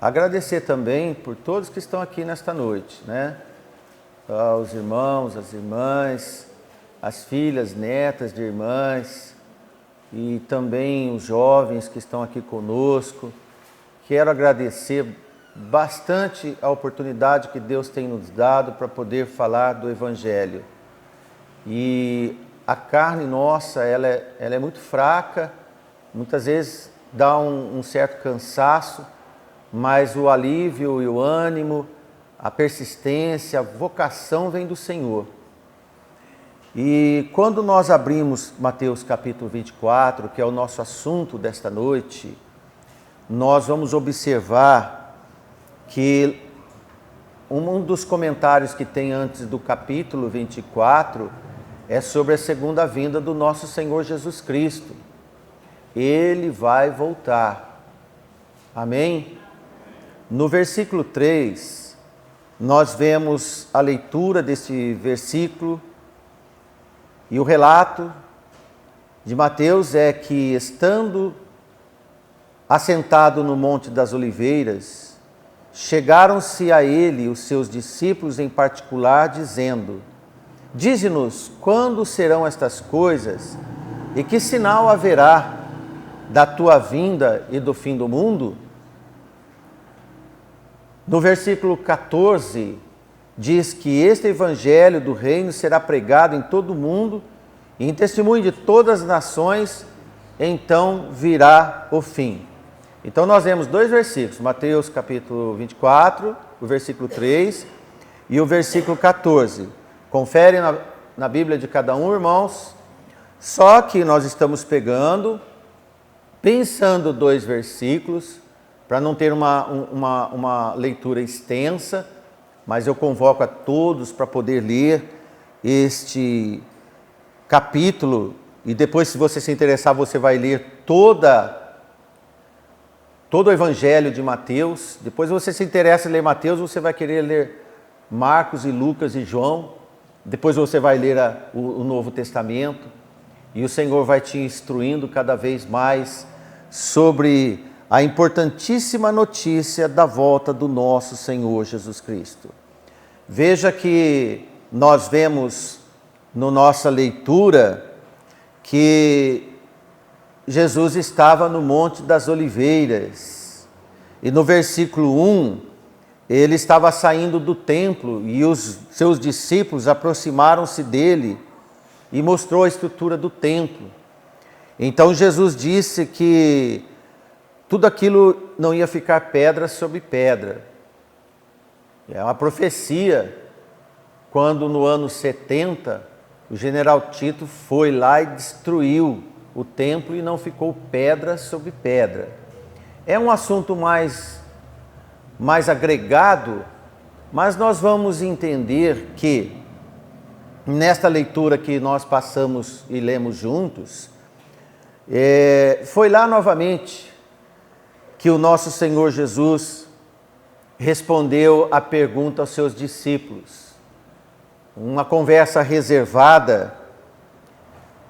agradecer também por todos que estão aqui nesta noite, né? Os irmãos, as irmãs, as filhas, netas de irmãs e também os jovens que estão aqui conosco. Quero agradecer bastante a oportunidade que Deus tem nos dado para poder falar do Evangelho. E a carne nossa, ela é muito fraca, muitas vezes dá um certo cansaço, mas o alívio e o ânimo, a persistência, a vocação vem do Senhor. E quando nós abrimos Mateus capítulo 24, que é o nosso assunto desta noite, nós vamos observar que um dos comentários que tem antes do capítulo 24 é sobre a segunda vinda do nosso Senhor Jesus Cristo. Ele vai voltar. Amém? No versículo 3, nós vemos a leitura desse versículo e o relato de Mateus é que, estando assentado no Monte das Oliveiras, chegaram-se a ele os seus discípulos em particular, dizendo: Dize-nos quando serão estas coisas e que sinal haverá da tua vinda e do fim do mundo? No versículo 14, diz que este evangelho do reino será pregado em todo o mundo e em testemunho de todas as nações, então virá o fim. Então nós vemos dois versículos, Mateus capítulo 24, o versículo 3 e o versículo 14. Confere na Bíblia de cada um, irmãos, só que nós estamos pensando dois versículos, para não ter uma leitura extensa, mas eu convoco a todos para poder ler este capítulo, e depois, se você se interessar, você vai ler todo o Evangelho de Mateus. Depois você se interessa em ler Mateus, você vai querer ler Marcos e Lucas e João. Depois você vai ler o Novo Testamento, e o Senhor vai te instruindo cada vez mais sobre a importantíssima notícia da volta do nosso Senhor Jesus Cristo. Veja que nós vemos na nossa leitura que Jesus estava no Monte das Oliveiras, e no versículo 1, ele estava saindo do templo e os seus discípulos aproximaram-se dele e mostrou a estrutura do templo. Então Jesus disse que tudo aquilo não ia ficar pedra sobre pedra. É uma profecia, quando no ano 70, o general Tito foi lá e destruiu o templo e não ficou pedra sobre pedra. É um assunto mais agregado, mas nós vamos entender que, nesta leitura que nós passamos e lemos juntos, foi lá novamente que o nosso Senhor Jesus respondeu a pergunta aos seus discípulos. Uma conversa reservada,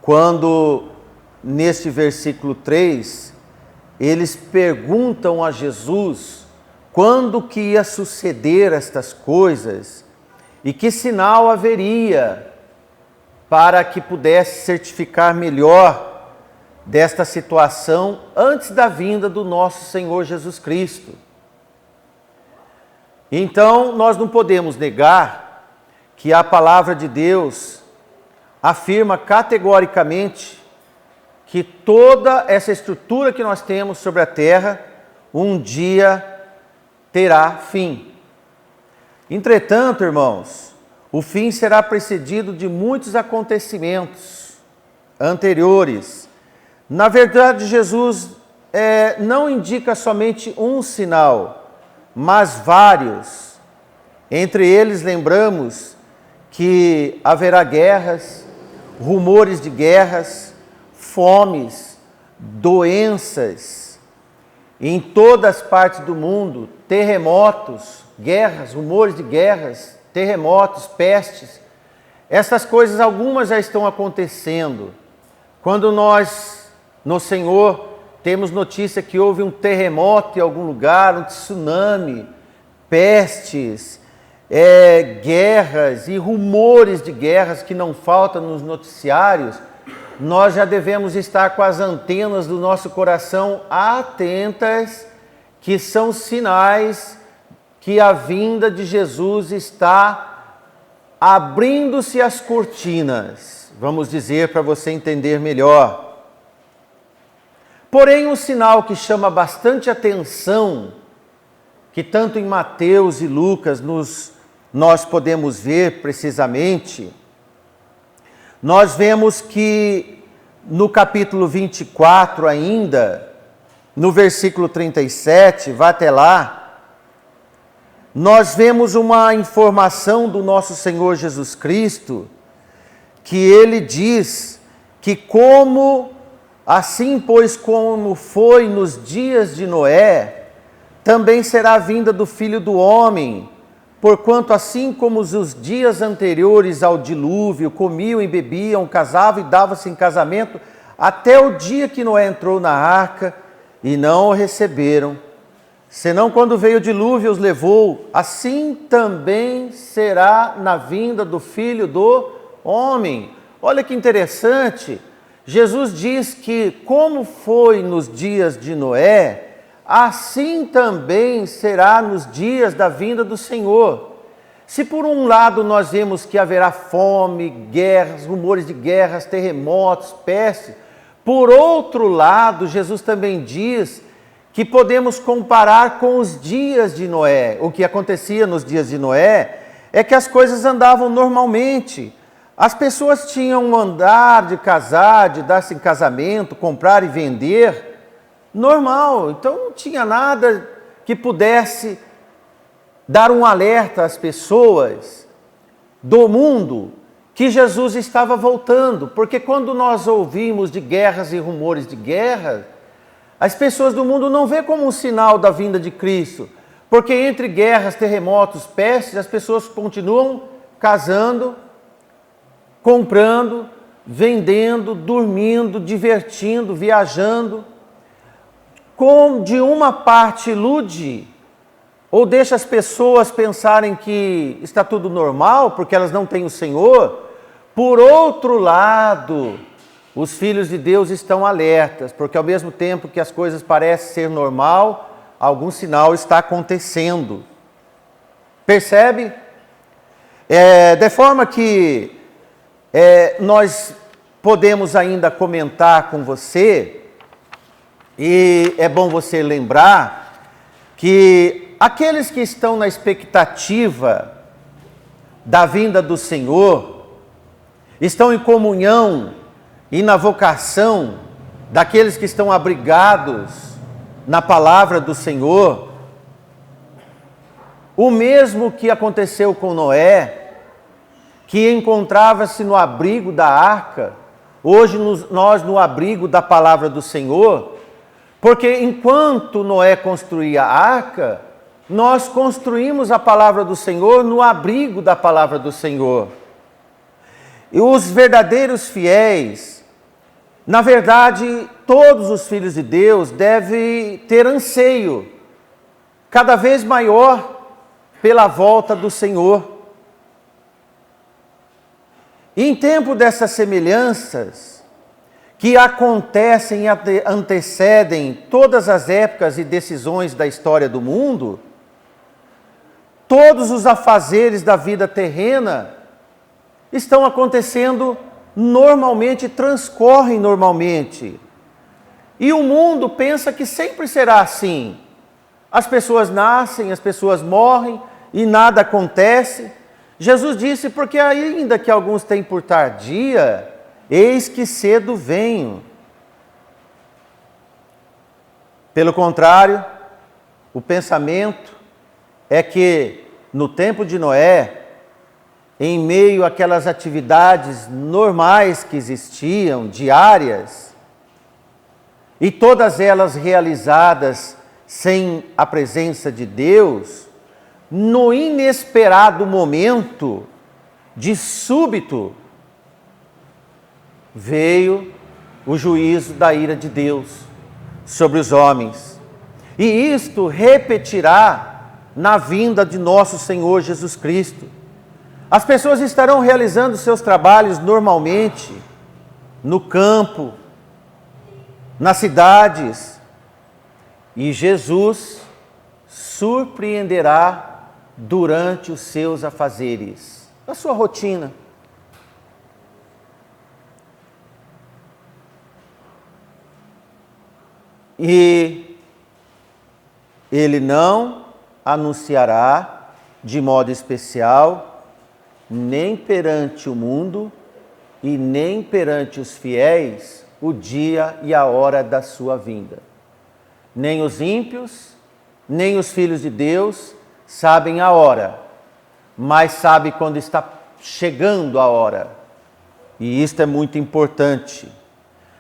quando neste versículo 3, eles perguntam a Jesus quando que ia suceder estas coisas e que sinal haveria para que pudesse certificar melhor desta situação antes da vinda do nosso Senhor Jesus Cristo. Então, nós não podemos negar que a palavra de Deus afirma categoricamente que toda essa estrutura que nós temos sobre a terra, um dia terá fim. Entretanto, irmãos, o fim será precedido de muitos acontecimentos anteriores. Na verdade, Jesus não indica somente um sinal, mas vários. Entre eles, lembramos que haverá guerras, rumores de guerras, fomes, doenças, em todas as partes do mundo, terremotos, guerras, rumores de guerras, terremotos, pestes. Essas coisas, algumas já estão acontecendo. Quando nós, no Senhor, temos notícia que houve um terremoto em algum lugar, um tsunami, pestes, guerras e rumores de guerras que não faltam nos noticiários, nós já devemos estar com as antenas do nosso coração atentas, que são sinais que a vinda de Jesus está abrindo-se as cortinas, vamos dizer para você entender melhor. Porém, um sinal que chama bastante atenção, que tanto em Mateus e Lucas nós podemos ver precisamente, nós vemos que no capítulo 24 ainda, no versículo 37, vá até lá, nós vemos uma informação do nosso Senhor Jesus Cristo, que ele diz que assim pois como foi nos dias de Noé, também será a vinda do Filho do Homem, porquanto assim como os dias anteriores ao dilúvio, comiam e bebiam, casavam e davam-se em casamento, até o dia que Noé entrou na arca, e não o receberam, senão quando veio o dilúvio os levou, assim também será na vinda do Filho do Homem. Olha que interessante, Jesus diz que como foi nos dias de Noé, assim também será nos dias da vinda do Senhor. Se por um lado nós vemos que haverá fome, guerras, rumores de guerras, terremotos, pestes, por outro lado, Jesus também diz que podemos comparar com os dias de Noé. O que acontecia nos dias de Noé é que as coisas andavam normalmente. As pessoas tinham um andar de casar, de dar-se em casamento, comprar e vender, normal. Então não tinha nada que pudesse dar um alerta às pessoas do mundo que Jesus estava voltando, porque quando nós ouvimos de guerras e rumores de guerra, as pessoas do mundo não vê como um sinal da vinda de Cristo, porque entre guerras, terremotos, pestes, as pessoas continuam casando, comprando, vendendo, dormindo, divertindo, viajando. De uma parte ilude ou deixa as pessoas pensarem que está tudo normal porque elas não têm o Senhor. Por outro lado, os filhos de Deus estão alertas, porque ao mesmo tempo que as coisas parecem ser normal, algum sinal está acontecendo. Percebe? De forma que nós podemos ainda comentar com você, e é bom você lembrar que aqueles que estão na expectativa da vinda do Senhor, estão em comunhão e na vocação daqueles que estão abrigados na palavra do Senhor, o mesmo que aconteceu com Noé, que encontrava-se no abrigo da arca, hoje nós no abrigo da palavra do Senhor, porque enquanto Noé construía a arca, nós construímos a palavra do Senhor no abrigo da palavra do Senhor. E os verdadeiros fiéis, na verdade, todos os filhos de Deus devem ter anseio cada vez maior pela volta do Senhor. E em tempo dessas semelhanças, que acontecem e antecedem todas as épocas e decisões da história do mundo, todos os afazeres da vida terrena estão acontecendo normalmente, transcorrem normalmente. E o mundo pensa que sempre será assim. As pessoas nascem, as pessoas morrem e nada acontece. Jesus disse, porque ainda que alguns têm por tardia, eis que cedo venho. Pelo contrário, o pensamento é que no tempo de Noé, em meio àquelas atividades normais que existiam, diárias, e todas elas realizadas sem a presença de Deus, no inesperado momento, de súbito, veio o juízo da ira de Deus sobre os homens. E isto repetirá na vinda de nosso Senhor Jesus Cristo. As pessoas estarão realizando seus trabalhos normalmente, no campo, nas cidades, e Jesus surpreenderá durante os seus afazeres, a sua rotina. E ele não anunciará de modo especial, nem perante o mundo e nem perante os fiéis, o dia e a hora da sua vinda. Nem os ímpios, nem os filhos de Deus sabem a hora, mas sabe quando está chegando a hora. E isto é muito importante.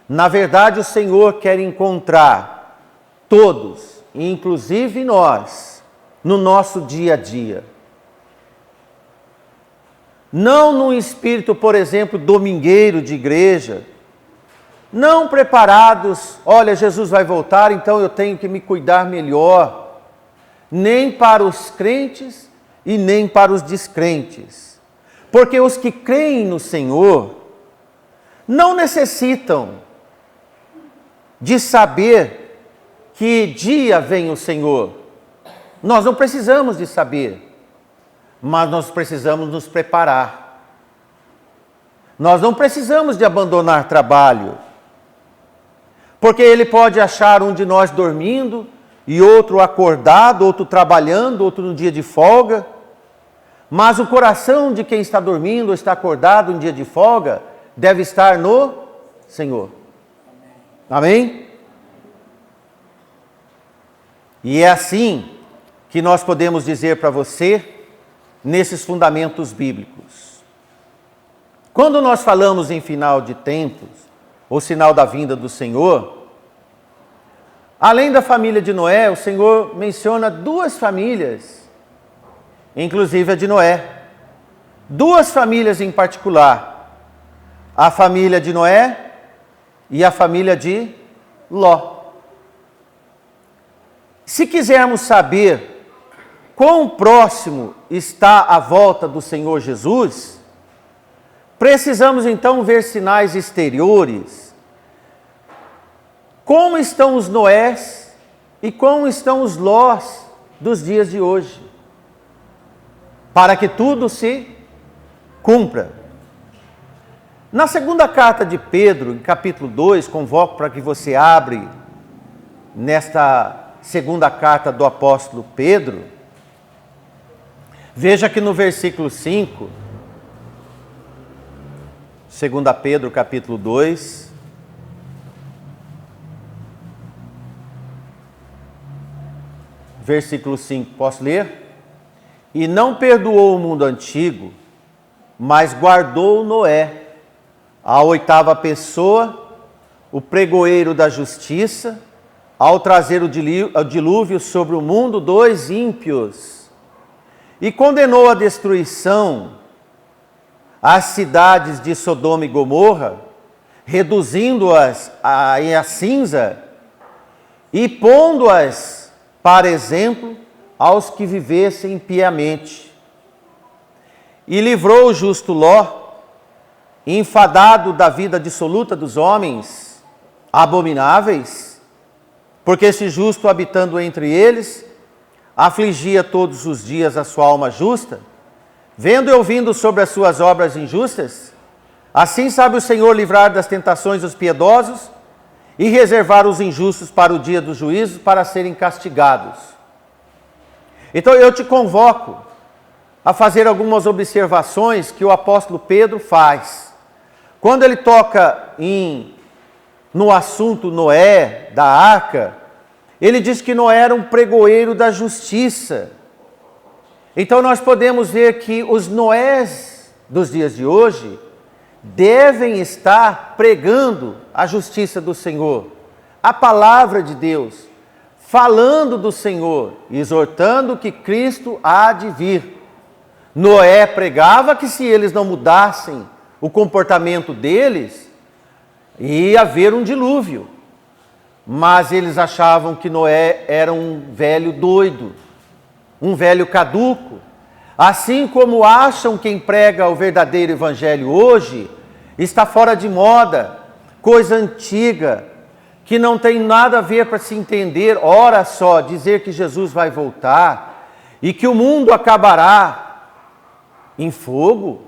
Na verdade, o Senhor quer encontrar todos, inclusive nós, no nosso dia a dia. Não num espírito, por exemplo, domingueiro de igreja, não preparados, olha, Jesus vai voltar, então eu tenho que me cuidar melhor, nem para os crentes e nem para os descrentes. Porque os que creem no Senhor não necessitam de saber que dia vem o Senhor. Nós não precisamos de saber, mas nós precisamos nos preparar. Nós não precisamos de abandonar trabalho, porque Ele pode achar um de nós dormindo, e outro acordado, outro trabalhando, outro no dia de folga, mas o coração de quem está dormindo ou está acordado em dia de folga, deve estar no Senhor. Amém? E é assim que nós podemos dizer para você, nesses fundamentos bíblicos. Quando nós falamos em final de tempos, ou sinal da vinda do Senhor, além da família de Noé, o Senhor menciona duas famílias, inclusive a de Noé. Duas famílias em particular, a família de Noé e a família de Ló. Se quisermos saber quão próximo está a volta do Senhor Jesus, precisamos então ver sinais exteriores. Como estão os Noés e como estão os Lós dos dias de hoje, para que tudo se cumpra. Na segunda carta de Pedro, em capítulo 2, convoco para que você abra nesta segunda carta do apóstolo Pedro. Veja que no versículo 5, 2 Pedro capítulo 2, versículo 5, posso ler? E não perdoou o mundo antigo, mas guardou Noé, a oitava pessoa, o pregoeiro da justiça, ao trazer o dilúvio sobre o mundo dos ímpios, e condenou à destruição as cidades de Sodoma e Gomorra, reduzindo-as a cinza e pondo-as para exemplo aos que vivessem piamente. E livrou o justo Ló, enfadado da vida dissoluta dos homens abomináveis, porque esse justo, habitando entre eles, afligia todos os dias a sua alma justa, vendo e ouvindo sobre as suas obras injustas. Assim sabe o Senhor livrar das tentações os piedosos e reservar os injustos para o dia do juízo, para serem castigados. Então eu te convoco a fazer algumas observações que o apóstolo Pedro faz. Quando ele toca no assunto Noé, da arca, ele diz que Noé era um pregoeiro da justiça. Então nós podemos ver que os Noés dos dias de hoje devem estar pregando a justiça do Senhor, a palavra de Deus, falando do Senhor, exortando que Cristo há de vir. Noé pregava que se eles não mudassem o comportamento deles, ia haver um dilúvio. mas eles achavam que Noé era um velho doido, um velho caduco. Assim como acham quem prega o verdadeiro evangelho hoje, está fora de moda, coisa antiga, que não tem nada a ver para se entender. Ora só, dizer que Jesus vai voltar e que o mundo acabará em fogo,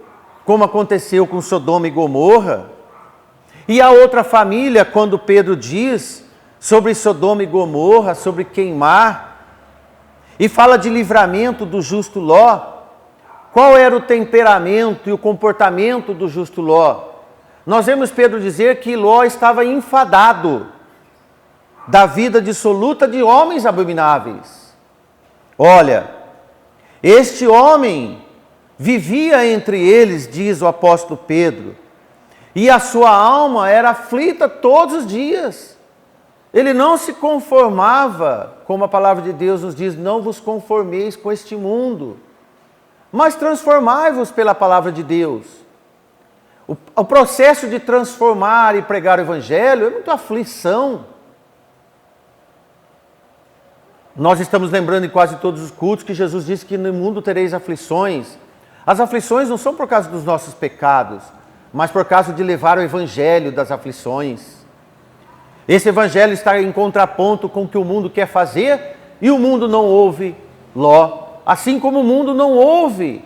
como aconteceu com Sodoma e Gomorra. E a outra família, quando Pedro diz sobre Sodoma e Gomorra, sobre queimar, e fala de livramento do justo Ló, qual era o temperamento e o comportamento do justo Ló? Nós vemos Pedro dizer que Ló estava enfadado da vida dissoluta de homens abomináveis. Olha, este homem vivia entre eles, diz o apóstolo Pedro, e a sua alma era aflita todos os dias. Ele não se conformava, como a palavra de Deus nos diz, não vos conformeis com este mundo, mas transformai-vos pela palavra de Deus. O processo de transformar e pregar o evangelho é muita aflição. Nós estamos lembrando em quase todos os cultos que Jesus disse que no mundo tereis aflições. As aflições não são por causa dos nossos pecados, mas por causa de levar o evangelho das aflições. Esse evangelho está em contraponto com o que o mundo quer fazer e o mundo não ouve Ló. Assim como o mundo não ouve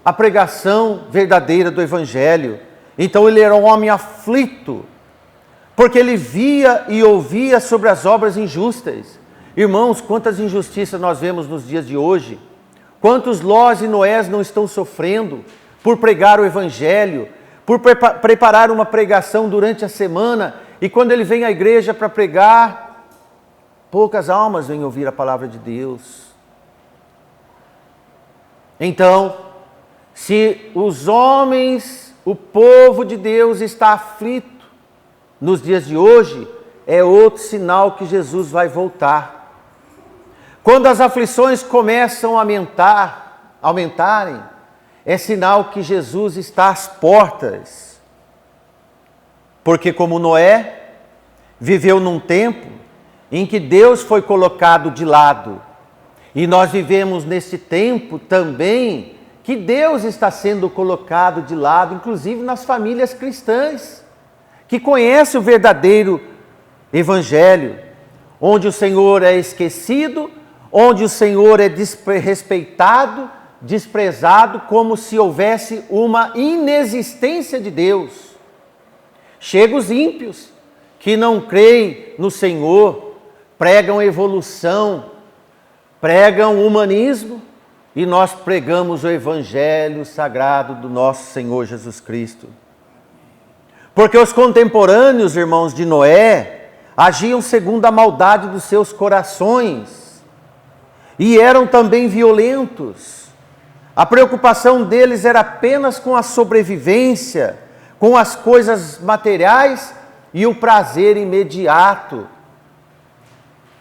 a pregação verdadeira do evangelho. Então ele era um homem aflito, porque ele via e ouvia sobre as obras injustas. Irmãos, quantas injustiças nós vemos nos dias de hoje. Quantos Lós e Noés não estão sofrendo por pregar o evangelho, por preparar uma pregação durante a semana, e quando ele vem à igreja para pregar, poucas almas vêm ouvir a palavra de Deus. Então, se os homens, o povo de Deus está aflito nos dias de hoje, é outro sinal que Jesus vai voltar. Quando as aflições começam a aumentarem, é sinal que Jesus está às portas. Porque como Noé viveu num tempo em que Deus foi colocado de lado, e nós vivemos nesse tempo também que Deus está sendo colocado de lado, inclusive nas famílias cristãs, que conhecem o verdadeiro evangelho, onde o Senhor é esquecido, onde o Senhor é desrespeitado, desprezado, como se houvesse uma inexistência de Deus. Chegam os ímpios, que não creem no Senhor, pregam evolução, pregam humanismo, e nós pregamos o evangelho sagrado do nosso Senhor Jesus Cristo. Porque os contemporâneos, irmãos, de Noé, agiam segundo a maldade dos seus corações, e eram também violentos. A preocupação deles era apenas com a sobrevivência, com as coisas materiais e o prazer imediato.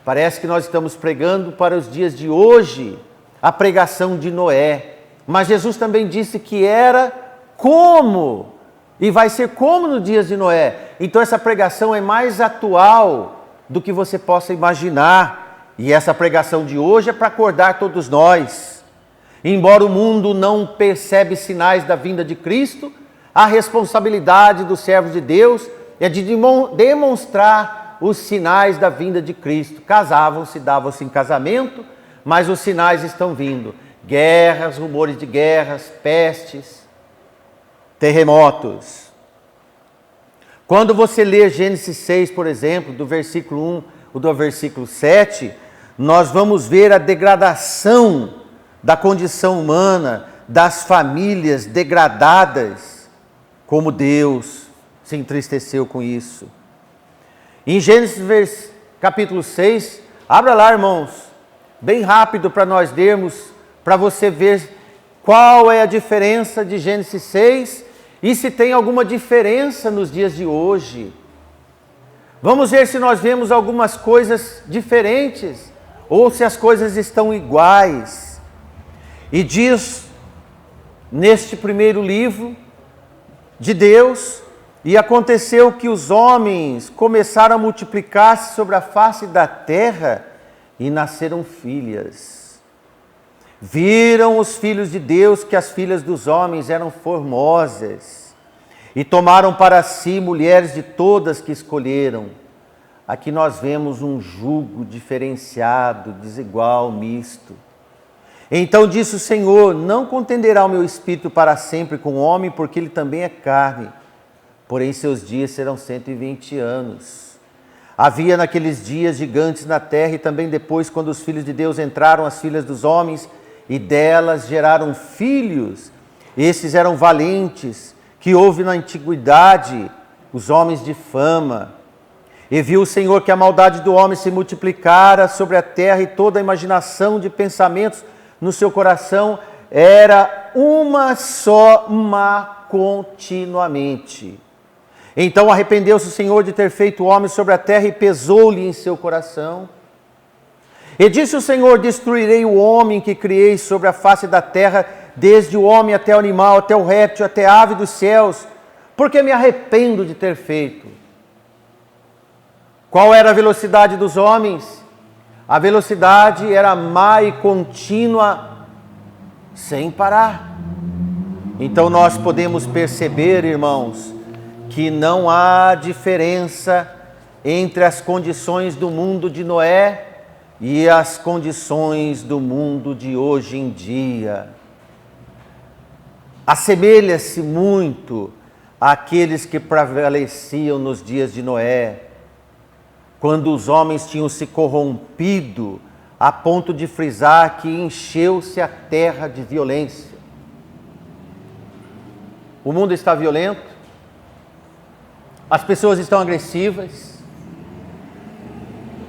Parece que nós estamos pregando para os dias de hoje a pregação de Noé. Mas Jesus também disse que era como, e vai ser como nos dias de Noé. Então essa pregação é mais atual do que você possa imaginar. E essa pregação de hoje é para acordar todos nós. Embora o mundo não percebe sinais da vinda de Cristo, a responsabilidade dos servos de Deus é de demonstrar os sinais da vinda de Cristo. Casavam-se, davam-se em casamento, mas os sinais estão vindo. Guerras, rumores de guerras, pestes, terremotos. Quando você lê Gênesis 6, por exemplo, do versículo 1 ou do versículo 7, nós vamos ver a degradação da condição humana, das famílias degradadas, como Deus se entristeceu com isso. Em Gênesis capítulo 6, abra lá, irmãos, bem rápido para nós lermos, para você ver qual é a diferença de Gênesis 6 e se tem alguma diferença nos dias de hoje. Vamos ver se nós vemos algumas coisas diferentes ou se as coisas estão iguais. E diz neste primeiro livro de Deus E aconteceu que os homens começaram a multiplicar-se sobre a face da terra e nasceram filhas. Viram os filhos de Deus que as filhas dos homens eram formosas e tomaram para si mulheres de todas que escolheram. Aqui nós vemos um jugo diferenciado, desigual, misto. Então disse o Senhor: não contenderá o meu espírito para sempre com o homem, porque ele também é carne. Porém seus dias serão 120 anos. Havia naqueles dias gigantes na terra, e também depois, quando os filhos de Deus entraram, as filhas dos homens, e delas geraram filhos. Esses eram valentes, que houve na antiguidade, os homens de fama. E viu o Senhor que a maldade do homem se multiplicara sobre a terra, e toda a imaginação de pensamentos no seu coração era uma só má continuamente. Então arrependeu-se o Senhor de ter feito o homem sobre a terra, e pesou-lhe em seu coração. E disse o Senhor: destruirei o homem que criei sobre a face da terra, desde o homem até o animal, até o réptil, até a ave dos céus, porque me arrependo de ter feito. Qual era a velocidade dos homens? A velocidade era má e contínua, sem parar. Então nós podemos perceber, irmãos, que não há diferença entre as condições do mundo de Noé e as condições do mundo de hoje em dia. Assemelha-se muito àqueles que prevaleciam nos dias de Noé, quando os homens tinham se corrompido a ponto de frisar que encheu-se a terra de violência. O mundo está violento, as pessoas estão agressivas,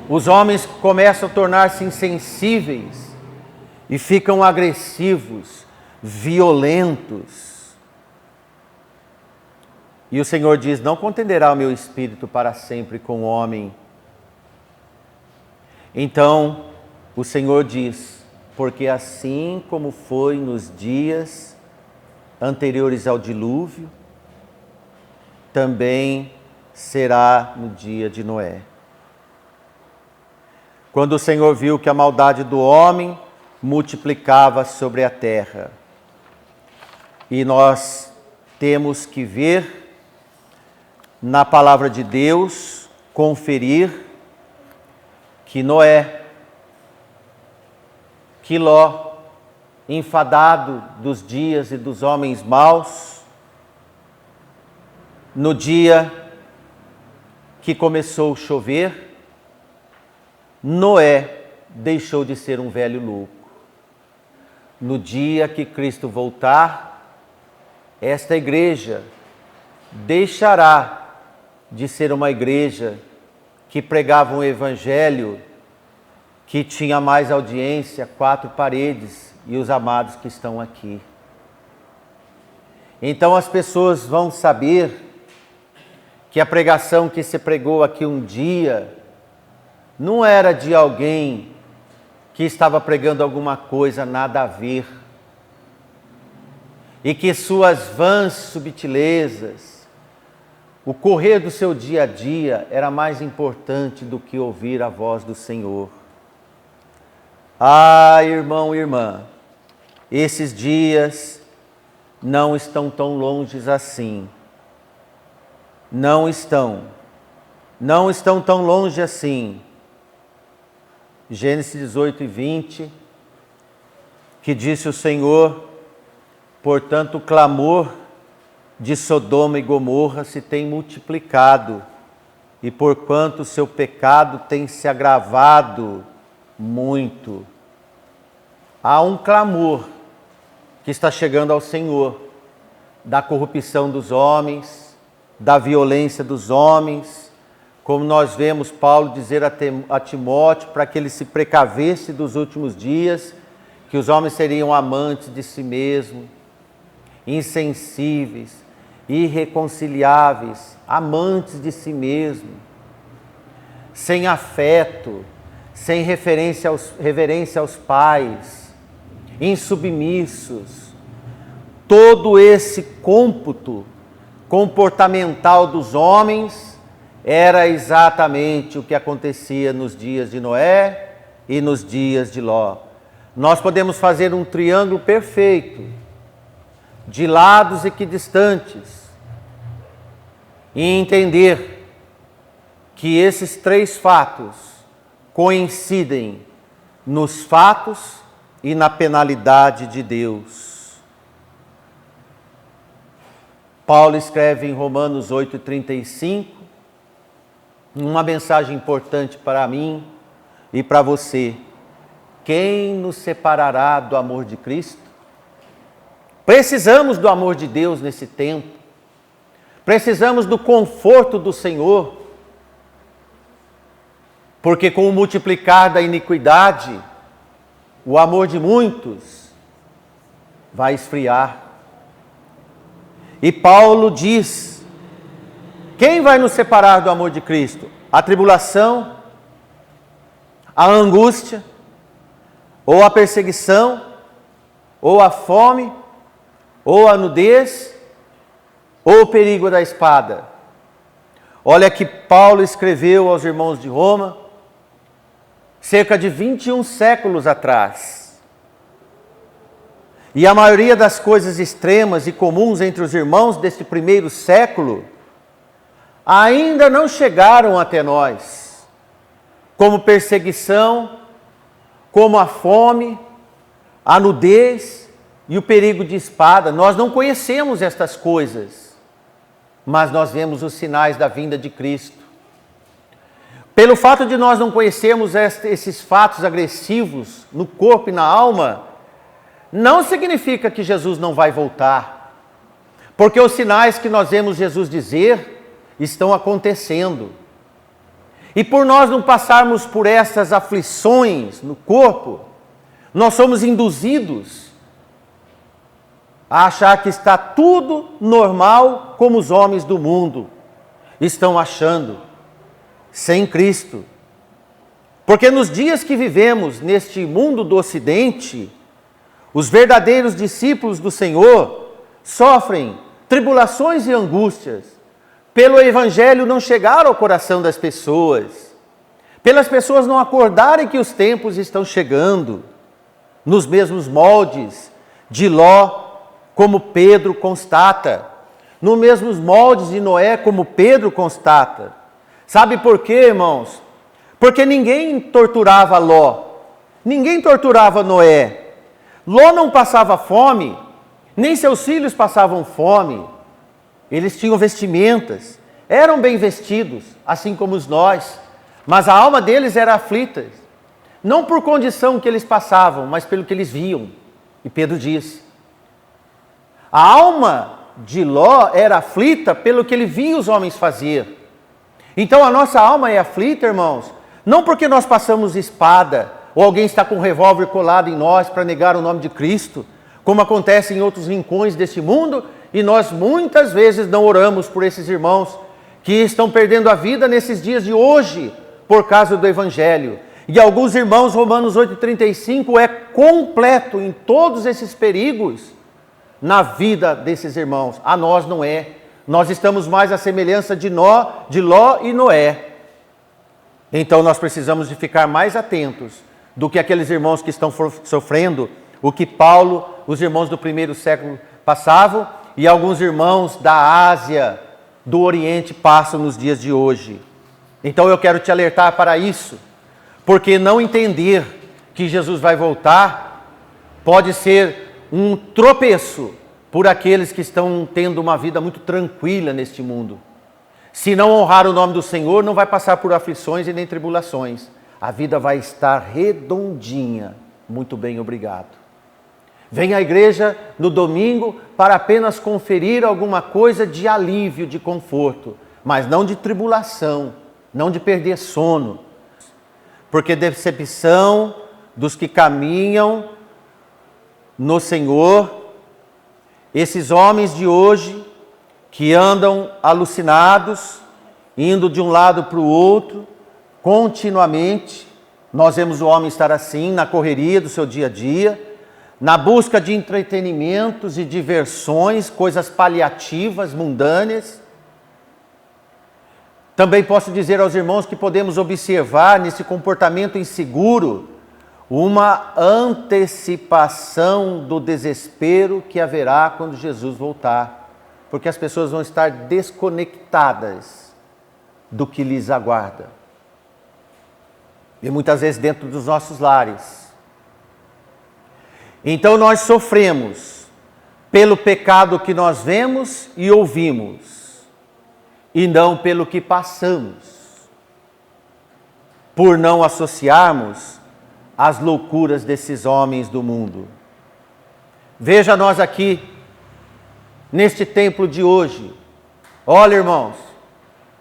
os homens começam a tornar-se insensíveis e ficam agressivos, violentos. E o Senhor diz: não contenderá o meu espírito para sempre com o homem. Então o Senhor diz: porque assim como foi nos dias anteriores ao dilúvio, também será no dia de Noé. Quando o Senhor viu que a maldade do homem multiplicava sobre a terra. E nós temos que ver na palavra de Deus, conferir que Noé, que Ló, enfadado dos dias e dos homens maus, no dia que começou a chover, Noé deixou de ser um velho louco. No dia que Cristo voltar, esta igreja deixará de ser uma igreja que pregava um evangelho que tinha mais audiência, 4 paredes e os amados que estão aqui. Então as pessoas vão saber que a pregação que se pregou aqui um dia não era de alguém que estava pregando alguma coisa nada a ver, e que suas vãs subtilezas, o correr do seu dia a dia era mais importante do que ouvir a voz do Senhor. Ah, irmão e irmã, esses dias não estão tão longes assim. Não estão tão longe assim. Gênesis 18 e 20, que disse o Senhor: portanto o clamor de Sodoma e Gomorra se tem multiplicado, e porquanto o seu pecado tem se agravado muito. Há um clamor que está chegando ao Senhor, da corrupção dos homens, da violência dos homens, como nós vemos Paulo dizer a Timóteo, para que ele se precavesse dos últimos dias, que os homens seriam amantes de si mesmo, insensíveis, irreconciliáveis, amantes de si mesmo, sem afeto, sem reverência aos pais, insubmissos. Todo esse cômputo comportamental dos homens era exatamente o que acontecia nos dias de Noé e nos dias de Ló. Nós podemos fazer um triângulo perfeito, de lados equidistantes, e entender que esses três fatos coincidem nos fatos e na penalidade de Deus. Paulo escreve em Romanos 8,35, uma mensagem importante para mim e para você. Quem nos separará do amor de Cristo? Precisamos do amor de Deus nesse tempo. Precisamos do conforto do Senhor. Porque com o multiplicar da iniquidade, o amor de muitos vai esfriar. E Paulo diz: quem vai nos separar do amor de Cristo? A tribulação, a angústia, ou a perseguição, ou a fome, ou a nudez, ou o perigo da espada. Olha que Paulo escreveu aos irmãos de Roma, cerca de 21 séculos atrás. E a maioria das coisas extremas e comuns entre os irmãos deste primeiro século ainda não chegaram até nós, como perseguição, como a fome, a nudez e o perigo de espada. Nós não conhecemos estas coisas, mas nós vemos os sinais da vinda de Cristo. Pelo fato de nós não conhecermos esses fatos agressivos no corpo e na alma, não significa que Jesus não vai voltar. Porque os sinais que nós vemos Jesus dizer estão acontecendo. E por nós não passarmos por essas aflições no corpo, nós somos induzidos a achar que está tudo normal como os homens do mundo estão achando, sem Cristo. Porque nos dias que vivemos neste mundo do Ocidente, os verdadeiros discípulos do Senhor sofrem tribulações e angústias pelo Evangelho não chegar ao coração das pessoas, pelas pessoas não acordarem que os tempos estão chegando, nos mesmos moldes de Ló, como Pedro constata, nos mesmos moldes de Noé, como Pedro constata. Sabe por quê, irmãos? Porque ninguém torturava Ló, ninguém torturava Noé. Ló não passava fome, nem seus filhos passavam fome. Eles tinham vestimentas, eram bem vestidos, assim como nós, mas a alma deles era aflita, não por condição que eles passavam, mas pelo que eles viam. E Pedro diz: a alma de Ló era aflita pelo que ele via os homens fazer. Então a nossa alma é aflita, irmãos, não porque nós passamos espada, ou alguém está com um revólver colado em nós para negar o nome de Cristo, como acontece em outros rincões deste mundo, e nós muitas vezes não oramos por esses irmãos que estão perdendo a vida nesses dias de hoje, por causa do Evangelho. E alguns irmãos, Romanos 8,35 é completo em todos esses perigos na vida desses irmãos. A nós não é. Nós estamos mais à semelhança de Ló e Noé. Então nós precisamos de ficar mais atentos do que aqueles irmãos que estão sofrendo o que Paulo, os irmãos do primeiro século passavam, e alguns irmãos da Ásia, do Oriente passam nos dias de hoje. Então eu quero te alertar para isso, porque não entender que Jesus vai voltar pode ser um tropeço por aqueles que estão tendo uma vida muito tranquila neste mundo. Se não honrar o nome do Senhor, não vai passar por aflições e nem tribulações. A vida vai estar redondinha. Muito bem, obrigado. Vem à igreja no domingo para apenas conferir alguma coisa de alívio, de conforto, mas não de tribulação, não de perder sono. Porque decepção dos que caminham no Senhor, esses homens de hoje que andam alucinados, indo de um lado para o outro, continuamente. Nós vemos o homem estar assim, na correria do seu dia a dia, na busca de entretenimentos e diversões, coisas paliativas, mundâneas. Também posso dizer aos irmãos que podemos observar nesse comportamento inseguro uma antecipação do desespero que haverá quando Jesus voltar, porque as pessoas vão estar desconectadas do que lhes aguarda. E muitas vezes dentro dos nossos lares. Então nós sofremos pelo pecado que nós vemos e ouvimos, e não pelo que passamos, por não associarmos as loucuras desses homens do mundo. Veja nós aqui, neste templo de hoje. Olha, irmãos,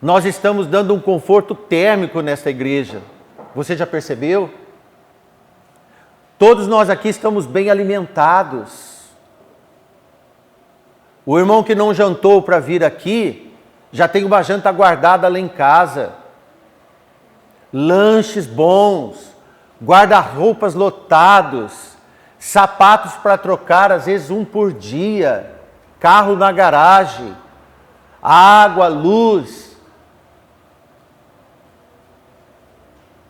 nós estamos dando um conforto térmico nesta igreja. Você já percebeu? Todos nós aqui estamos bem alimentados. O irmão que não jantou para vir aqui, já tem uma janta guardada lá em casa. Lanches bons, guarda-roupas lotados, sapatos para trocar, às vezes um por dia, carro na garagem, água, luz.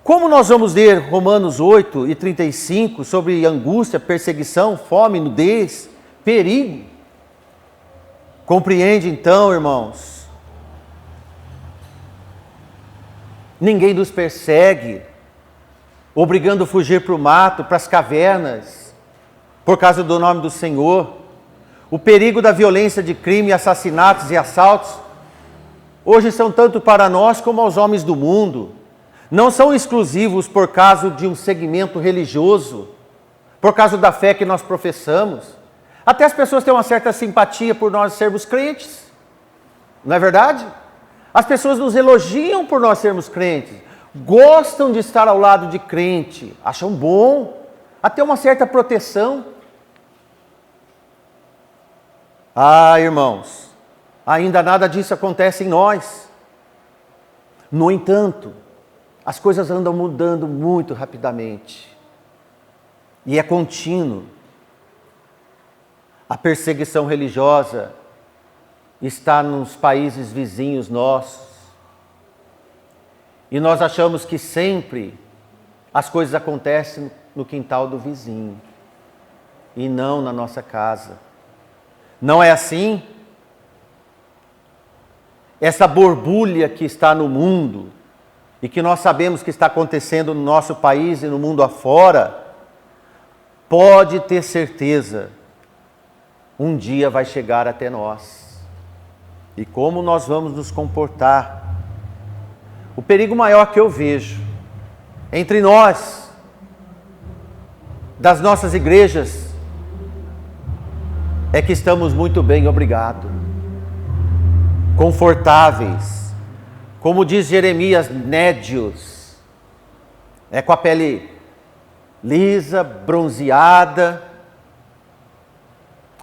Como nós vamos ler Romanos 8:35 sobre angústia, perseguição, fome, nudez, perigo? Compreende então, irmãos? Ninguém nos persegue, obrigando a fugir para o mato, para as cavernas, por causa do nome do Senhor. O perigo da violência de crime, assassinatos e assaltos, hoje são tanto para nós como aos homens do mundo. Não são exclusivos por causa de um segmento religioso, por causa da fé que nós professamos. Até as pessoas têm uma certa simpatia por nós sermos crentes, não é verdade? As pessoas nos elogiam por nós sermos crentes, gostam de estar ao lado de crente, acham bom, até uma certa proteção. Ah, irmãos, ainda nada disso acontece em nós. No entanto, as coisas andam mudando muito rapidamente. E é contínuo. A perseguição religiosa está nos países vizinhos nossos. E nós achamos que sempre as coisas acontecem no quintal do vizinho. E não na nossa casa. Não é assim? Essa borbulha que está no mundo, e que nós sabemos que está acontecendo no nosso país e no mundo afora, pode ter certeza, um dia vai chegar até nós. E como nós vamos nos comportar? O perigo maior que eu vejo entre nós, das nossas igrejas, é que estamos muito bem, obrigado, confortáveis, como diz Jeremias, nédios, com a pele lisa, bronzeada,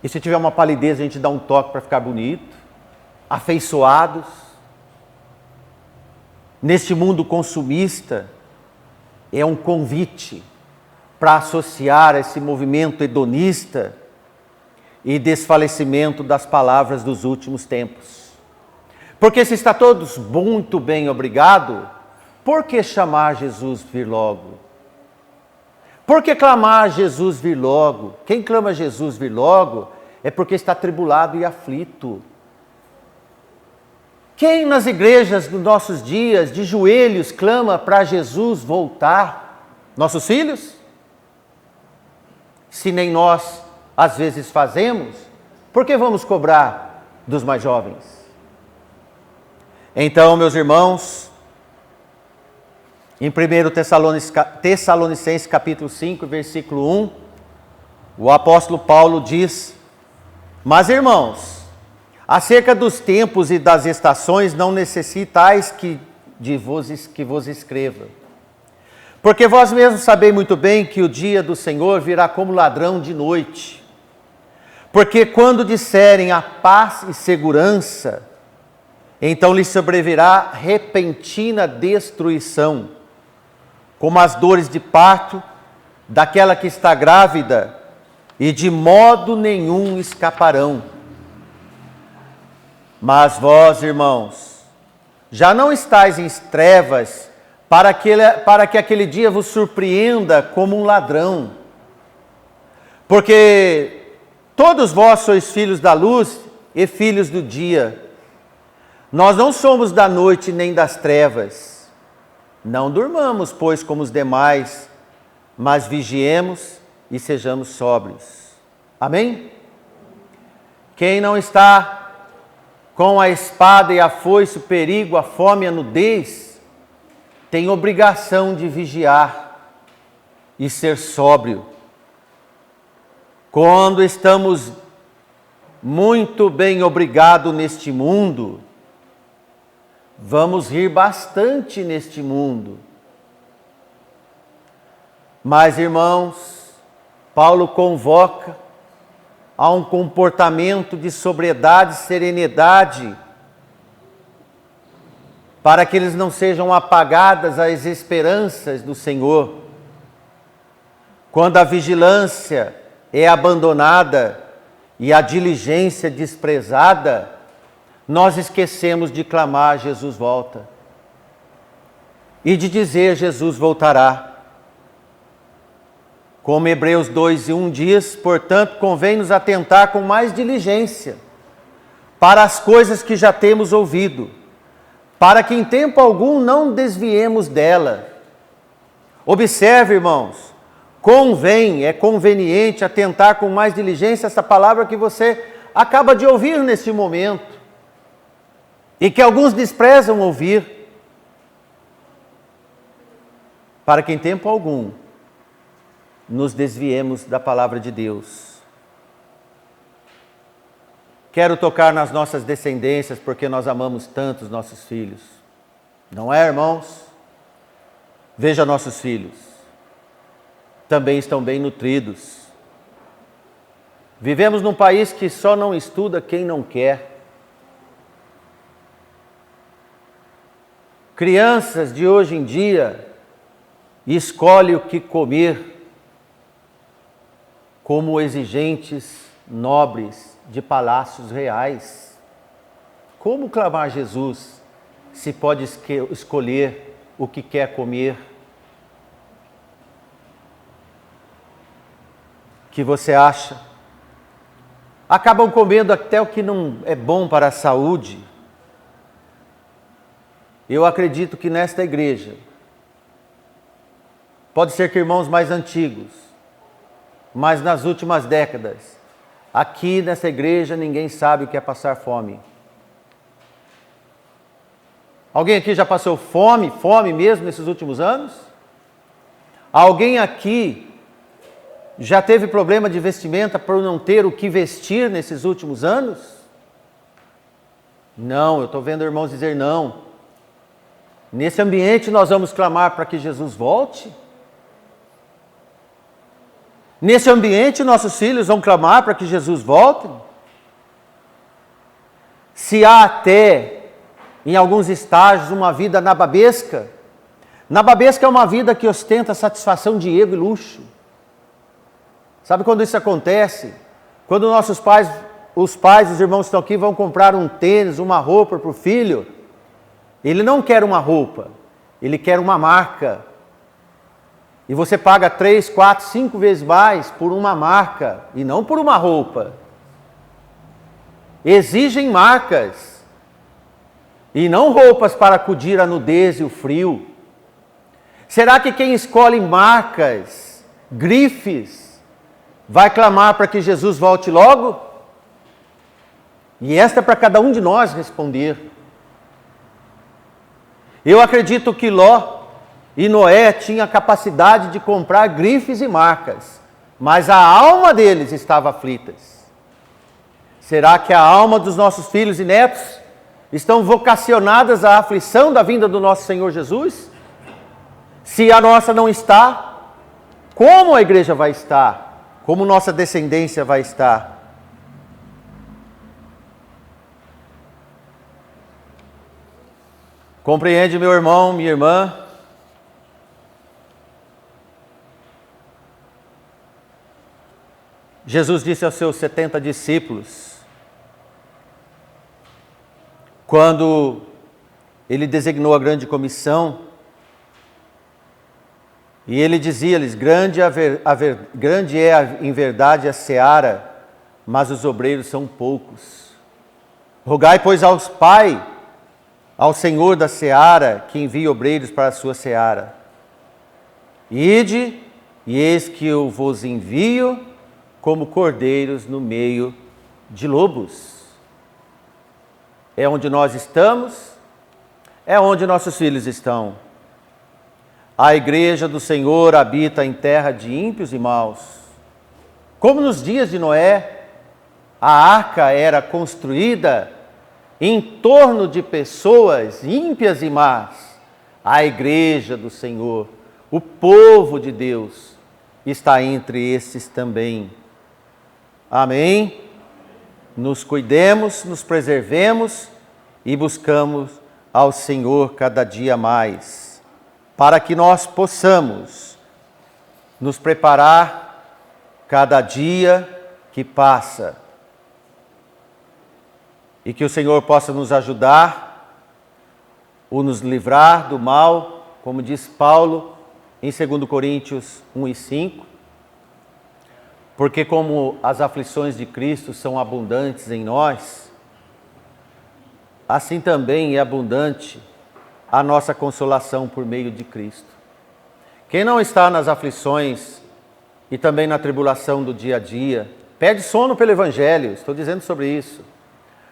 e se tiver uma palidez a gente dá um toque para ficar bonito, afeiçoados. Neste mundo consumista, é um convite para associar esse movimento hedonista e desfalecimento das palavras dos últimos tempos. Porque se está todos muito bem, obrigado, por que chamar Jesus vir logo? Por que clamar Jesus vir logo? Quem clama Jesus vir logo é porque está atribulado e aflito. Quem nas igrejas dos nossos dias, de joelhos, clama para Jesus voltar? Nossos filhos? Se nem nós às vezes fazemos, por que vamos cobrar dos mais jovens? Então, meus irmãos, em 1 Tessalonicenses capítulo 5, versículo 1, o apóstolo Paulo diz: mas irmãos, acerca dos tempos e das estações não necessitais que vos escreva. Porque vós mesmos sabeis muito bem que o dia do Senhor virá como ladrão de noite. Porque quando disserem a paz e segurança, então lhes sobrevirá repentina destruição, como as dores de parto daquela que está grávida, e de modo nenhum escaparão. Mas vós, irmãos, já não estáis em trevas, para que aquele dia vos surpreenda como um ladrão. Porque todos vós sois filhos da luz e filhos do dia. Nós não somos da noite nem das trevas. Não durmamos, pois, como os demais, mas vigiemos e sejamos sóbrios. Amém? Quem não está com a espada e a foice, o perigo, a fome e a nudez, tem obrigação de vigiar e ser sóbrio. Quando estamos muito bem obrigados neste mundo, vamos rir bastante neste mundo. Mas, irmãos, Paulo convoca a um comportamento de sobriedade e serenidade, para que eles não sejam apagadas as esperanças do Senhor. Quando a vigilância é abandonada e a diligência desprezada, nós esquecemos de clamar: Jesus volta, e de dizer: Jesus voltará. Como Hebreus 2:1 diz: portanto, convém-nos atentar com mais diligência para as coisas que já temos ouvido, para que em tempo algum não desviemos dela. Observe, irmãos, é conveniente atentar com mais diligência essa palavra que você acaba de ouvir neste momento, e que alguns desprezam ouvir, para que em tempo algum nos desviemos da palavra de Deus. Quero tocar nas nossas descendências, porque nós amamos tanto os nossos filhos. Não é, irmãos? Veja nossos filhos. Também estão bem nutridos. Vivemos num país que só não estuda quem não quer. Crianças de hoje em dia escolhem o que comer, como exigentes nobres de palácios reais. Como clamar Jesus se pode escolher o que quer comer? O que você acha? Acabam comendo até o que não é bom para a saúde. Eu acredito que nesta igreja, pode ser que irmãos mais antigos, mas nas últimas décadas, aqui nessa igreja ninguém sabe o que é passar fome. Alguém aqui já passou fome mesmo nesses últimos anos? Alguém aqui já teve problema de vestimenta por não ter o que vestir nesses últimos anos? Não, eu estou vendo irmãos dizer não. Nesse ambiente nós vamos clamar para que Jesus volte? Nesse ambiente, nossos filhos vão clamar para que Jesus volte? Se há até, em alguns estágios, uma vida nababesca. Nababesca é uma vida que ostenta satisfação de ego e luxo. Sabe quando isso acontece? Quando nossos pais, os irmãos que estão aqui, vão comprar um tênis, uma roupa para o filho, ele não quer uma roupa, ele quer uma marca. E você paga 3, 4, 5 vezes mais por uma marca e não por uma roupa. Exigem marcas e não roupas para acudir à nudez e o frio. Será que quem escolhe marcas, grifes, vai clamar para que Jesus volte logo? E esta é para cada um de nós responder. Eu acredito que Ló e Noé tinham a capacidade de comprar grifes e marcas, mas a alma deles estava aflita. Será que a alma dos nossos filhos e netos estão vocacionadas à aflição da vinda do nosso Senhor Jesus? Se a nossa não está, como a igreja vai estar? Como nossa descendência vai estar? Compreende, meu irmão, minha irmã? Jesus disse aos seus 70 discípulos, quando ele designou a grande comissão, e ele dizia-lhes, grande é em verdade a seara, mas os obreiros são poucos. Rogai, pois, ao Senhor da seara, que envie obreiros para a sua seara. Ide, e eis que eu vos envio como cordeiros no meio de lobos. É onde nós estamos, é onde nossos filhos estão. A igreja do Senhor habita em terra de ímpios e maus. Como nos dias de Noé, a arca era construída em torno de pessoas ímpias e más. A igreja do Senhor, o povo de Deus, está entre esses também. Amém? Nos cuidemos, nos preservemos e buscamos ao Senhor cada dia mais, para que nós possamos nos preparar cada dia que passa e que o Senhor possa nos ajudar ou nos livrar do mal, como diz Paulo em 2 Coríntios 1:5, porque como as aflições de Cristo são abundantes em nós, assim também é abundante a nossa consolação por meio de Cristo. Quem não está nas aflições e também na tribulação do dia a dia, perde sono pelo Evangelho, estou dizendo sobre isso.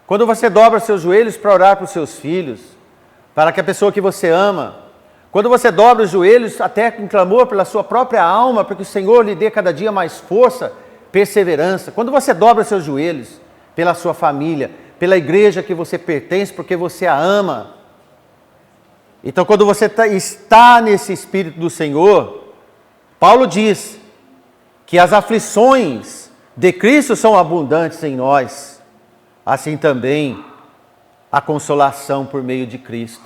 Quando você dobra seus joelhos para orar para os seus filhos, para que a pessoa que você ama, quando você dobra os joelhos até em clamor pela sua própria alma, para que o Senhor lhe dê cada dia mais força, perseverança, quando você dobra seus joelhos pela sua família, pela igreja que você pertence, porque você a ama. Então, quando você está nesse Espírito do Senhor, Paulo diz que as aflições de Cristo são abundantes em nós, assim também a consolação por meio de Cristo.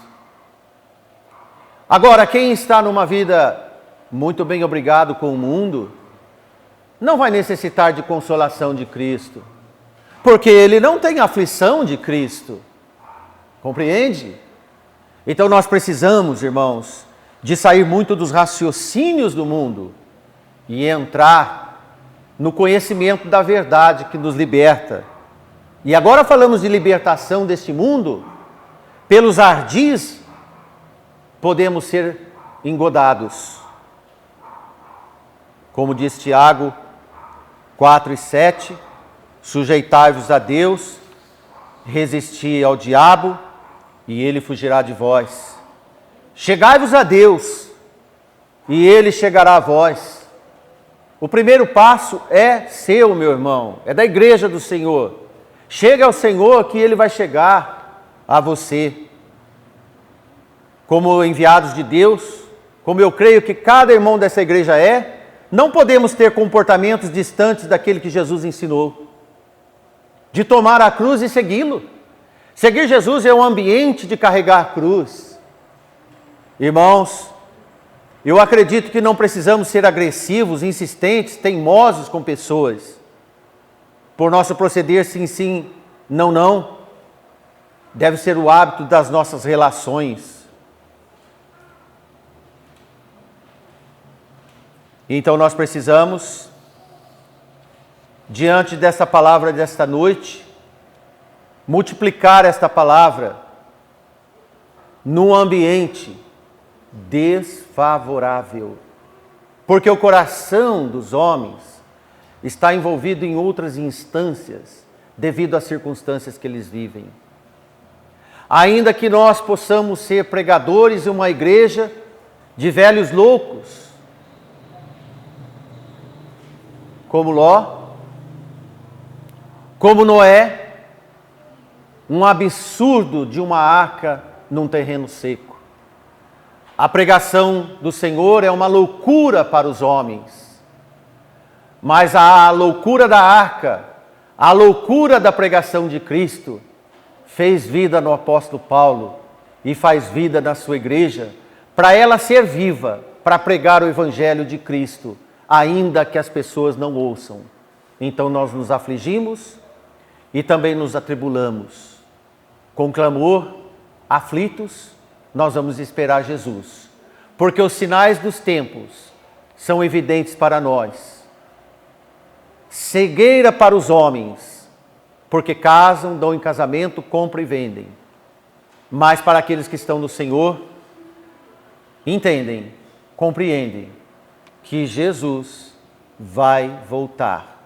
Agora, quem está numa vida muito bem obrigado com o mundo, não vai necessitar de consolação de Cristo, porque ele não tem aflição de Cristo, compreende? Então nós precisamos, irmãos, de sair muito dos raciocínios do mundo e entrar no conhecimento da verdade que nos liberta. E agora falamos de libertação deste mundo, pelos ardis podemos ser engodados. Como diz Tiago 4:7, sujeitai-vos a Deus, resisti ao diabo, e ele fugirá de vós. Chegai-vos a Deus, e ele chegará a vós. O primeiro passo é seu, meu irmão, é da igreja do Senhor. Chega ao Senhor que ele vai chegar a você. Como enviados de Deus, como eu creio que cada irmão dessa igreja é, não podemos ter comportamentos distantes daquele que Jesus ensinou. De tomar a cruz e segui-lo. Seguir Jesus é um ambiente de carregar a cruz. Irmãos, eu acredito que não precisamos ser agressivos, insistentes, teimosos com pessoas. Por nosso proceder sim, sim, não, não. Deve ser o hábito das nossas relações. Então nós precisamos, diante dessa palavra desta noite, multiplicar esta palavra num ambiente desfavorável. Porque o coração dos homens está envolvido em outras instâncias, devido às circunstâncias que eles vivem. Ainda que nós possamos ser pregadores de uma igreja de velhos loucos, como Ló, como Noé, um absurdo de uma arca num terreno seco. A pregação do Senhor é uma loucura para os homens, mas a loucura da arca, a loucura da pregação de Cristo, fez vida no apóstolo Paulo e faz vida na sua igreja, para ela ser viva, para pregar o evangelho de Cristo, ainda que as pessoas não ouçam. então nós nos afligimos e também nos atribulamos. Com clamor, aflitos, nós vamos esperar Jesus, porque os sinais dos tempos são evidentes para nós. Cegueira para os homens, porque casam, dão em casamento, compram e vendem. Mas para aqueles que estão no Senhor, entendem, compreendem que Jesus vai voltar.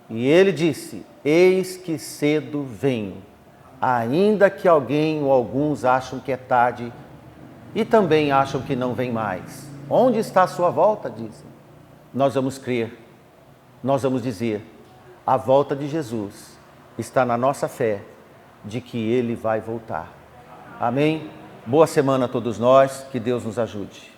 E ele disse: eis que cedo venho, ainda que alguém ou alguns acham que é tarde e também acham que não vem mais. Onde está a sua volta? Dizem. Nós vamos crer, nós vamos dizer: a volta de Jesus está na nossa fé de que ele vai voltar. Amém? Boa semana a todos nós, que Deus nos ajude.